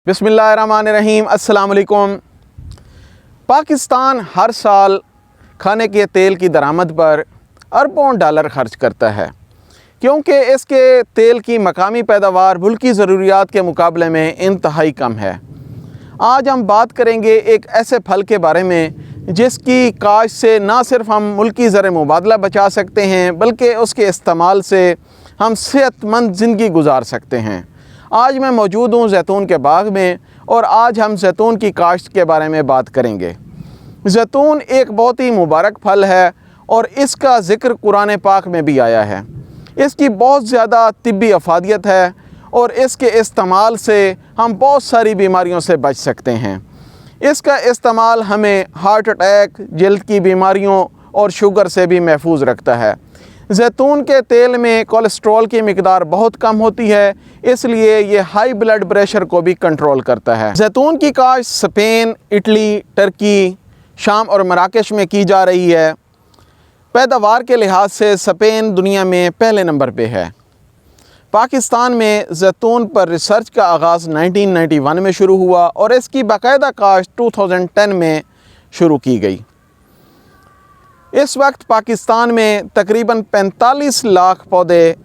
बिस्मिल्लाहिर्रहमानिर्रहीम। अस्सलाम वालेकुम। पाकिस्तान हर साल खाने के तेल की दरामद पर अरबों डॉलर खर्च करता है क्योंकि इसके तेल की मकामी पैदावार मुल्की ज़रूरियात के मुकाबले में इंतहाई कम है। आज हम बात करेंगे एक ऐसे फल के बारे में जिसकी काश्त से ना सिर्फ हम मुल्की ज़र मुबादला बचा सकते हैं बल्कि उसके इस्तेमाल से हम सेहतमंद ज़िंदगी गुजार सकते हैं। आज मैं मौजूद हूँ जैतून के बाग में और आज हम जैतून की काश्त के बारे में बात करेंगे। जैतून एक बहुत ही मुबारक फल है और इसका ज़िक्र कुरान पाक में भी आया है। इसकी बहुत ज़्यादा तिब्बी अफादियत है और इसके इस्तेमाल से हम बहुत सारी बीमारियों से बच सकते हैं। इसका इस्तेमाल हमें हार्ट अटैक, जल्द की बीमारियों और शुगर से भी महफूज रखता है। जैतून के तेल में कोलेस्ट्रॉल की मिकदार बहुत कम होती है, इसलिए ये हाई ब्लड प्रेशर को भी कंट्रोल करता है। जैतून की काश्त स्पेन, इटली, टर्की, शाम और मराकश में की जा रही है। पैदावार के लिहाज से स्पेन दुनिया में पहले नंबर पे है। पाकिस्तान में जैतून पर रिसर्च का आगाज़ 1991 में शुरू हुआ और इसकी बाकायदा काश्त 2010 में शुरू की गई। इस वक्त पाकिस्तान में तकरीबन 45 लाख पौधे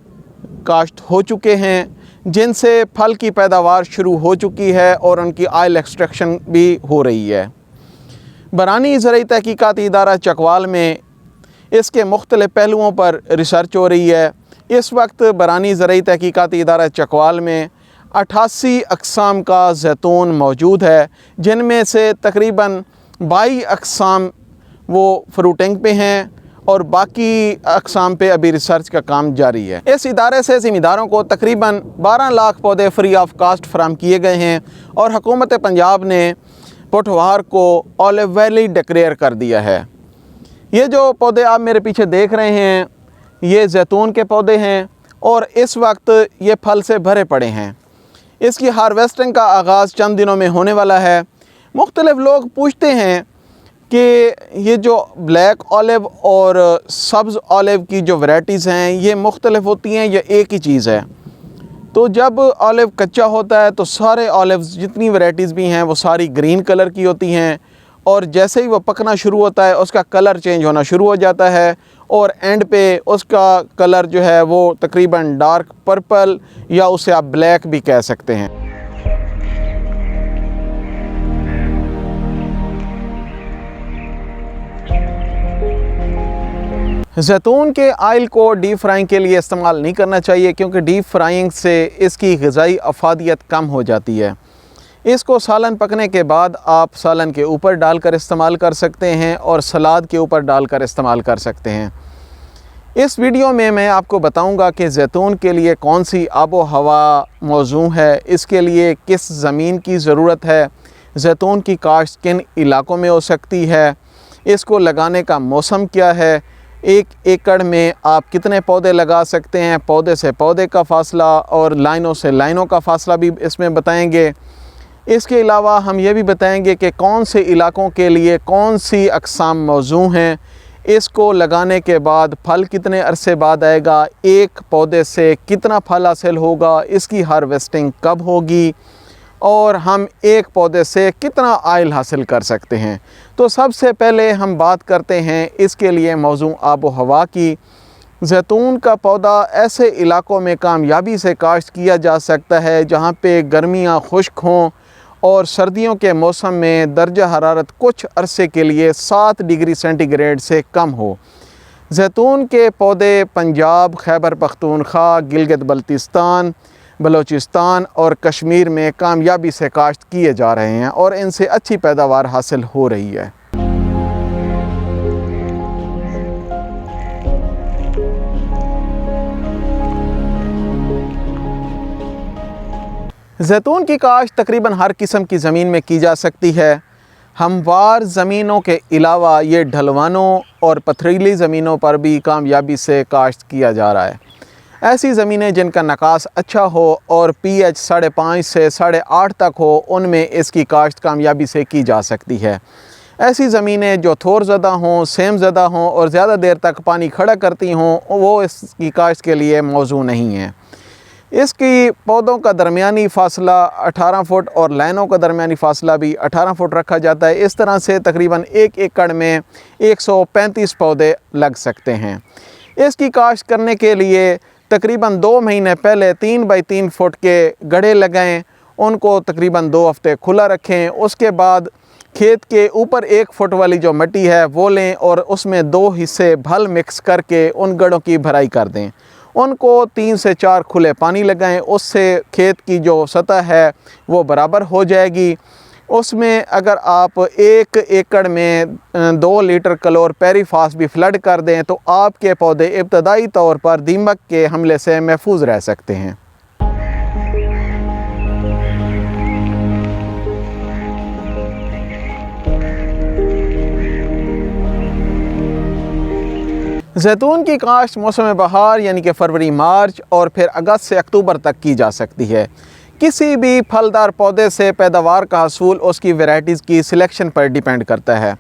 काश्त हो चुके हैं, जिनसे फल की पैदावार शुरू हो चुकी है और उनकी ऑयल एक्सट्रैक्शन भी हो रही है। बरानी ज़राई तहकीकाती इदारा चकवाल में इसके मुख्तलिफ़ पहलुओं पर रिसर्च हो रही है। इस वक्त बरानी ज़राई तहकीकाती इदारा चकवाल में 88 अक़साम का जैतून मौजूद है, जिनमें से तकरीबन 22 अक़साम वो फ्रूटिंग पे हैं और बाकी अक़साम पे अभी रिसर्च का काम जारी है। इस इदारे से ज़िम्मेदारों को तकरीबन 12 लाख पौधे फ्री ऑफ कास्ट फराहम किए गए हैं और हुकूमत पंजाब ने पुठवार को ऑलिव वैली डिक्लेयर कर दिया है। ये जो पौधे आप मेरे पीछे देख रहे हैं ये जैतून के पौधे हैं और इस वक्त ये फल से भरे पड़े हैं। इसकी हार्वेस्टिंग का आगाज़ चंद दिनों में होने वाला है। मुख्तलिफ़ लोग पूछते हैं कि ये जो ब्लैक ऑलिव और सब्ज़ ऑलिव की जो वैराइटीज़ हैं ये मुख्तलिफ़ होती हैं या एक ही चीज़ है। तो जब ऑलिव कच्चा होता है तो सारे ऑलिव्स जितनी वैराइटीज़ भी हैं वो सारी ग्रीन कलर की होती हैं और जैसे ही वो पकना शुरू होता है उसका कलर चेंज होना शुरू हो जाता है और एंड पे उसका कलर जो है वो तकरीबन डार्क पर्पल या उसे आप ब्लैक भी कह सकते हैं। जैतून के आयल को डीप फ्राइंग के लिए इस्तेमाल नहीं करना चाहिए क्योंकि डीप फ्राइंग से इसकी ग़िज़ाई अफादियत कम हो जाती है। इसको सालन पकने के बाद आप सालन के ऊपर डालकर इस्तेमाल कर सकते हैं और सलाद के ऊपर डालकर इस्तेमाल कर सकते हैं। इस वीडियो में मैं आपको बताऊंगा कि जैतून के लिए कौन सी आबो हवा मौजू है, इसके लिए किस ज़मीन की ज़रूरत है, जैतून की काश्त किन इलाकों में हो सकती है, इसको लगाने का मौसम क्या है, 1 एकड़ में आप कितने पौधे लगा सकते हैं, पौधे से पौधे का फ़ासला और लाइनों से लाइनों का फ़ासला भी इसमें बताएंगे। इसके अलावा हम ये भी बताएंगे कि कौन से इलाकों के लिए कौन सी अक़साम मौजू हैं, इसको लगाने के बाद फल कितने अरसे बाद आएगा, एक पौधे से कितना फल हासिल होगा, इसकी हार्वेस्टिंग कब होगी और हम एक पौधे से कितना आयल हासिल कर सकते हैं। तो सबसे पहले हम बात करते हैं इसके लिए मौजू आबो हवा की। जैतून का पौधा ऐसे इलाकों में कामयाबी से काश्त किया जा सकता है जहाँ पे गर्मियाँ खुश्क हों और सर्दियों के मौसम में दर्जा हरारत कुछ अरसे के लिए 7 डिग्री सेंटीग्रेड से कम हो। जैतून के पौधे पंजाब, खैबर पख्तूनख्वा, गिलगित बल्तिस्तान, बलोचिस्तान और कश्मीर में कामयाबी से काश्त किए जा रहे हैं और इनसे अच्छी पैदावार हासिल हो रही है। जैतून की काश्त तकरीबन हर किस्म की ज़मीन में की जा सकती है। हमवार ज़मीनों के अलावा ये ढलवानों और पथरीली ज़मीनों पर भी कामयाबी से काश्त किया जा रहा है। ऐसी ज़मीनें जिनका नकास अच्छा हो और pH 5.5 से 8.5 तक हो, उनमें इसकी काश्त कामयाबी से की जा सकती है। ऐसी ज़मीनें जो थोर ज़्यादा हों, सेम ज़्यादा हों और ज़्यादा देर तक पानी खड़ा करती हों, वो इसकी काश्त के लिए मौजू नहीं है। इसकी पौधों का दरमियानी फ़ासला 18 फुट और लाइनों का दरमियानी फ़ासला भी 18 फुट रखा जाता है। इस तरह से तकरीबन 1 एकड़ में 135 पौधे लग सकते हैं। इसकी काश्त करने के लिए तकरीबन 2 महीने पहले 3 बाई 3 फुट के गड्ढे लगाएं, उनको तकरीबन 2 हफ्ते खुला रखें। उसके बाद खेत के ऊपर 1 फुट वाली जो मिट्टी है वो लें और उसमें 2 हिस्से भल मिक्स करके उन गड्ढों की भराई कर दें। उनको 3 से 4 खुले पानी लगाएं, उससे खेत की जो सतह है वो बराबर हो जाएगी। उसमें अगर आप 1 एकड़ में 2 लीटर क्लोरपेरीफास भी फ्लड कर दें तो आपके पौधे इब्तदाई तौर पर दीमक के हमले से महफूज रह सकते हैं। जैतून की काश्त मौसम बहार यानी कि फरवरी मार्च और फिर अगस्त से अक्टूबर तक की जा सकती है। किसी भी फलदार पौधे से पैदावार का हसूल उसकी वैराइटीज़ की सिलेक्शन पर डिपेंड करता है।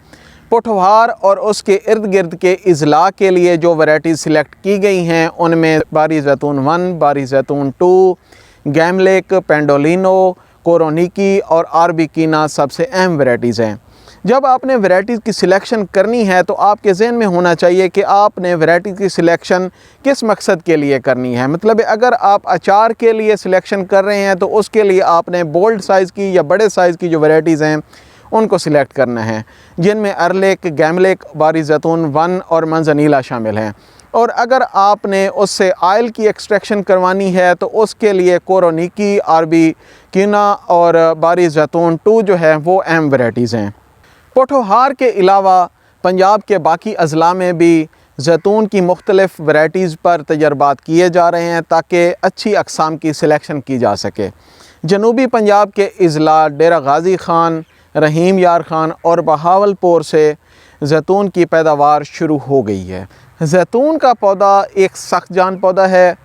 पुठवार और उसके इर्द गिर्द के इजला के लिए जो वैराइटीज़ सिलेक्ट की गई हैं उनमें बारी जैतून 1, बारी जैतून 2, गैमलेक, पेंडोलिनो, कोरोनिकी और आरबिकीना सबसे अहम वैराइटीज़ हैं। जब आपने वैराइटीज़ की सिलेक्शन करनी है तो आपके ज़हन में होना चाहिए कि आपने वैराइटीज़ की सिलेक्शन किस मकसद के लिए करनी है। मतलब अगर आप अचार के लिए सिलेक्शन कर रहे हैं तो उसके लिए आपने बोल्ड साइज़ की या बड़े साइज़ की जो वैराइटीज़ हैं उनको सिलेक्ट करना है, जिनमें अरलेक, गैमलेक, बारी जैतून 1 और मंजनीला शामिल हैं। और अगर आपने उससे आयल की एक्सट्रैक्शन करवानी है तो उसके लिए कोरोनिकी, आरबिकीना और बारी जैतून 2 जो है वो अहम वैराइटीज़ हैं। पोठोहार के अलावा पंजाब के बाकी अज़ला में भी जैतून की मुख्तलिफ़ वैराइटीज़ पर तजर्बात किए जा रहे हैं ताकि अच्छी अक़साम की सिलेक्शन की जा सके। जनूबी पंजाब के अज़ला डेरा गाज़ी ख़ान, रहीम यार ख़ान और बहावलपुर से जैतून की पैदावार शुरू हो गई है। जैतून का पौधा एक सख्त जान पौधा है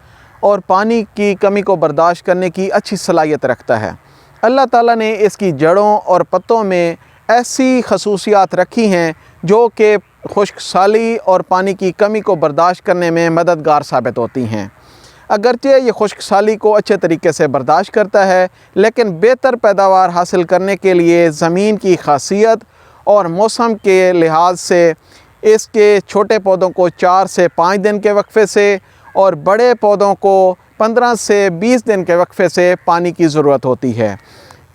और पानी की कमी को बर्दाश्त करने की अच्छी सलाहियत रखता है। अल्लाह ताला ने इसकी जड़ों और पत्तों में ऐसी खसूसियात रखी हैं जो कि खुश्क साली और पानी की कमी को बर्दाश्त करने में मददगार साबित होती हैं। अगरचे ये खुश्क साली को अच्छे तरीके से बर्दाश्त करता है, लेकिन बेहतर पैदावार हासिल करने के लिए ज़मीन की खासियत और मौसम के लिहाज से इसके छोटे पौधों को 4 से 5 दिन के वक्फे से और बड़े पौधों को 15 से 20 दिन के वक्फे से पानी की ज़रूरत होती है।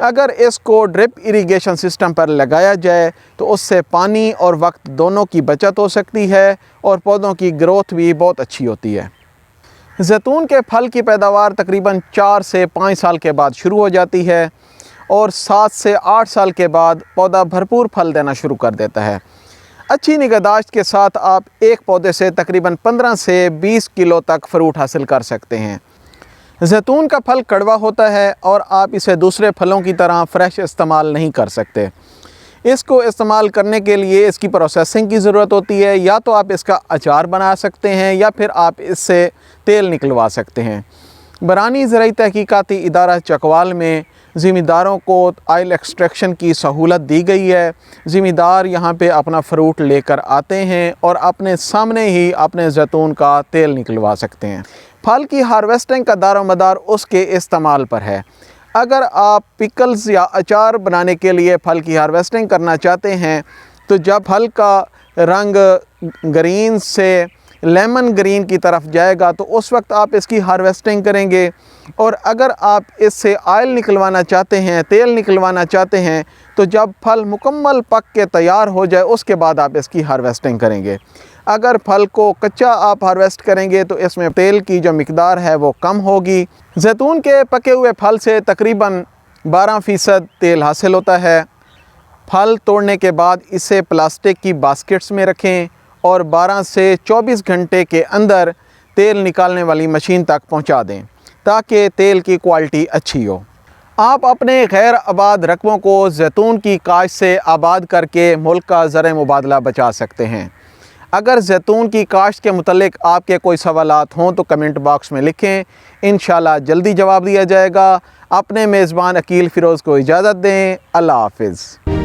अगर इसको ड्रिप इरिगेशन सिस्टम पर लगाया जाए तो उससे पानी और वक्त दोनों की बचत हो सकती है और पौधों की ग्रोथ भी बहुत अच्छी होती है। जैतून के फल की पैदावार तकरीबन 4 से 5 साल के बाद शुरू हो जाती है और 7 से 8 साल के बाद पौधा भरपूर फल देना शुरू कर देता है। अच्छी निगहदाश्त के साथ आप एक पौधे से तकरीबन 15 से 20 किलो तक फ्रूट हासिल कर सकते हैं। जैतून का फल कड़वा होता है और आप इसे दूसरे फलों की तरह फ्रेश इस्तेमाल नहीं कर सकते। इसको इस्तेमाल करने के लिए इसकी प्रोसेसिंग की ज़रूरत होती है। या तो आप इसका अचार बना सकते हैं या फिर आप इससे तेल निकलवा सकते हैं। बरानी ज़राई तहकीकाती इदारा चकवाल में ज़िम्मेदारों को आयल एक्सट्रैक्शन की सहूलत दी गई है। ज़िम्मेदार यहाँ पे अपना फ़्रूट लेकर आते हैं और अपने सामने ही अपने जैतून का तेल निकलवा सकते हैं। फल की हार्वेस्टिंग का दारोमदार उसके इस्तेमाल पर है। अगर आप पिकल्स या अचार बनाने के लिए फल की हार्वेस्टिंग करना चाहते हैं तो जब फल का रंग ग्रीन से लेमन ग्रीन की तरफ जाएगा तो उस वक्त आप इसकी हार्वेस्टिंग करेंगे। और अगर आप इससे आयल निकलवाना चाहते हैं, तेल निकलवाना चाहते हैं, तो जब फल मुकम्मल पक के तैयार हो जाए उसके बाद आप इसकी हार्वेस्टिंग करेंगे। अगर फल को कच्चा आप हार्वेस्ट करेंगे तो इसमें तेल की जो मिकदार है वो कम होगी। जैतून के पके हुए फल से तकरीबन 12% तेल हासिल होता है। फल तोड़ने के बाद इसे प्लास्टिक की बास्केट्स में रखें और 12 से 24 घंटे के अंदर तेल निकालने वाली मशीन तक पहुंचा दें ताकि तेल की क्वालिटी अच्छी हो। आप अपने गैर आबाद रकबों को जैतून की काश्त से आबाद करके मुल्क का ज़र मुबादला बचा सकते हैं। अगर जैतून की काश्त के मुतल्लिक आपके कोई सवालात हों तो कमेंट बॉक्स में लिखें, इंशाल्लाह जल्दी जवाब दिया जाएगा। अपने मेज़बान अकील फ़िरोज़ को इजाज़त दें। अल्लाह हाफ़िज़।